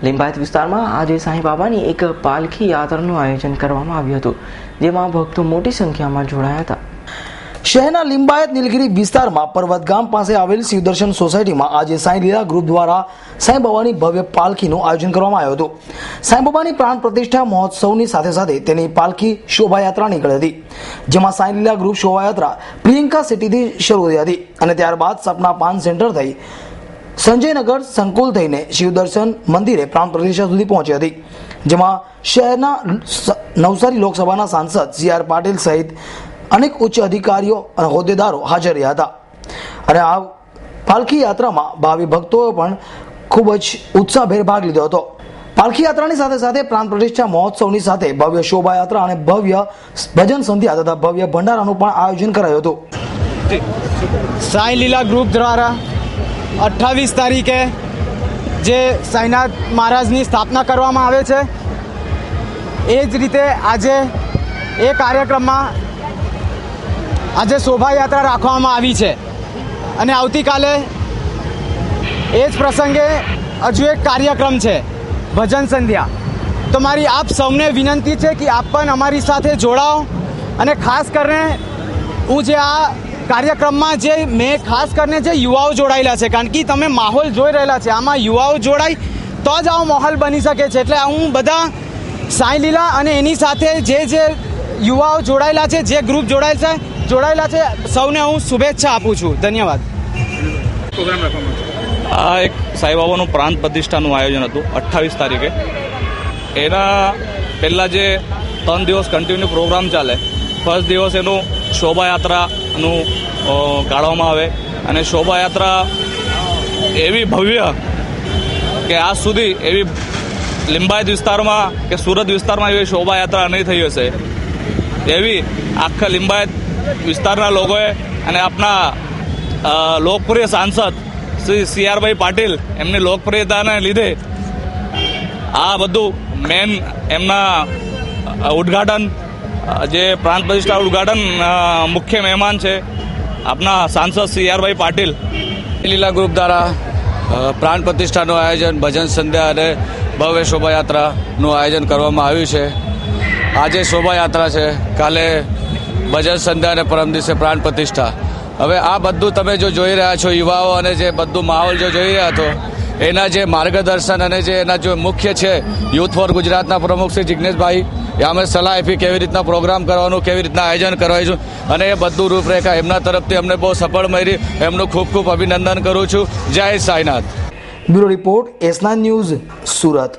લિંબાયત વિસ્તારમાં આજે સાંઈ બાબાની એક પાલખી યાત્રાનું આયોજન કરવામાં આવ્યું હતું, જેમાં ભક્તો મોટી સંખ્યામાં જોડાયા હતા. શહેરના લિંબાયત નીલગિરી વિસ્તારમાં પર્વત ગામ પાસે આવેલ શિવદર્શન સોસાયટીમાં આજે સાંઈ લીલા ગ્રુપ દ્વારા સાંઈ બાબાની ભવ્ય પાલખીનું આયોજન કરવામાં આવ્યું હતું. સાંઈ બાબાની પ્રાણ પ્રતિષ્ઠા મહોત્સવની સાથે સાથે તેની પાલખી શોભાયાત્રા નીકળી હતી, જેમાં સાંઈ લીલા ગ્રુપ શોભાયાત્રા પ્રિયંકા સિટીથી શરૂ થઈ હતી અને ત્યારબાદ સપના પાન સેન્ટર થઈ સંજયનગર સંકુલ થઈને શિવદર્શન મંદિરે પ્રાણ પ્રતિષ્ઠા સુધી પહોંચી હતી, જેમાં શહેરના નવસારી લોકસભાના સાંસદ CR પાટીલ સહિત અનેક ઉચ્ચ અધિકારીઓ અને હોદ્દેદારો હાજર રહ્યા હતા. અને આ પાલખી યાત્રામાં ભાવિ ભક્તોએ પણ ખૂબ જ ઉત્સાહભેર ભાગ લીધો હતો. પાલખી યાત્રાની સાથે સાથે પ્રાણ પ્રતિષ્ઠા મહોત્સવની સાથે ભવ્ય શોભાયાત્રા અને ભવ્ય ભજન સંધ્યા તથા ભવ્ય ભંડારાનું પણ આયોજન કરાયું હતું. સાંઈ લીલા ગ્રુપ દ્વારા 28 તારીખે જે સાંઈનાથ મહારાજની સ્થાપના કરવામાં આવે છે, એ જ રીતે આજે એ કાર્યક્રમમાં આજે શોભાયાત્રા રાખવામાં આવી છે અને આવતીકાલે એ જ પ્રસંગે હજુ એક કાર્યક્રમ છે, ભજન સંધ્યા. તો મારી આપ સૌને વિનંતી છે કે આપ પણ અમારી સાથે જોડાઓ અને ખાસ કરીને હું જે આ કાર્યક્રમમાં જે મેં ખાસ કરીને જે યુવાઓ જોડાયેલા છે, કારણ કે તમે માહોલ જોઈ રહેલા છે, આમાં યુવાઓ જોડાય તો જ આવો માહોલ બની શકે છે. એટલે હું બધા સાંઈ લીલા અને એની સાથે જે યુવાઓ જોડાયેલા છે, જે ગ્રુપ જોડાયેલા છે સૌને હું શુભેચ્છા આપું છું. ધન્યવાદ. આ એક સાંઈ બાબાનું પ્રાણ પ્રતિષ્ઠાનું આયોજન હતું 28 તારીખે. એના પહેલાં જે 3 દિવસ કન્ટિન્યુ પ્રોગ્રામ ચાલે, ફર્સ્ટ દિવસ એનું શોભાયાત્રાનું કાઢવામાં આવે અને શોભાયાત્રા એવી ભવ્ય કે આજ સુધી એવી લિંબાયત વિસ્તારમાં કે સુરત વિસ્તારમાં એવી શોભાયાત્રા નહીં થઈ હશે. એવી આખા લિંબાયત વિસ્તારના લોકોએ અને આપણા લોકપ્રિય સાંસદ શ્રી CR પાટીલ એમની લોકપ્રિયતાને લીધે આ બધું મેન એમના ઉદ્ઘાટન, જે પ્રાણ પ્રતિષ્ઠા ઉદ્ઘાટન મુખ્ય મહેમાન છે આપના સાંસદ CR પાટીલ. લીલા ગ્રુપ દ્વારા પ્રાણ પ્રતિષ્ઠાનું આયોજન, ભજન સંધ્યા અને ભવ્ય શોભાયાત્રાનું આયોજન કરવામાં આવ્યું છે. આજે શોભાયાત્રા છે, કાલે ભજન સંધ્યા અને પરમ દિવસે પ્રાણ પ્રતિષ્ઠા. હવે આ બધું તમે જો જોઈ રહ્યા છો, યુવાઓ અને જે બધું માહોલ જો જોઈ રહ્યા છો, એના જે માર્ગદર્શન અને જે એના જો મુખ્ય છે યુથ ફોર ગુજરાતના પ્રમુખ શ્રી જિજ્ઞેશભાઈ, એ અમે સલાહ આપી કેવી રીતના પ્રોગ્રામ કરવાનું, કેવી રીતના આયોજન કરવાનું, અને એ બધું રૂપરેખા એમના તરફથી અમને બહુ સફળ મળી. એમનું ખૂબ ખૂબ અભિનંદન કરું છું. જય Sainath. Bureau report S9 news, Surat.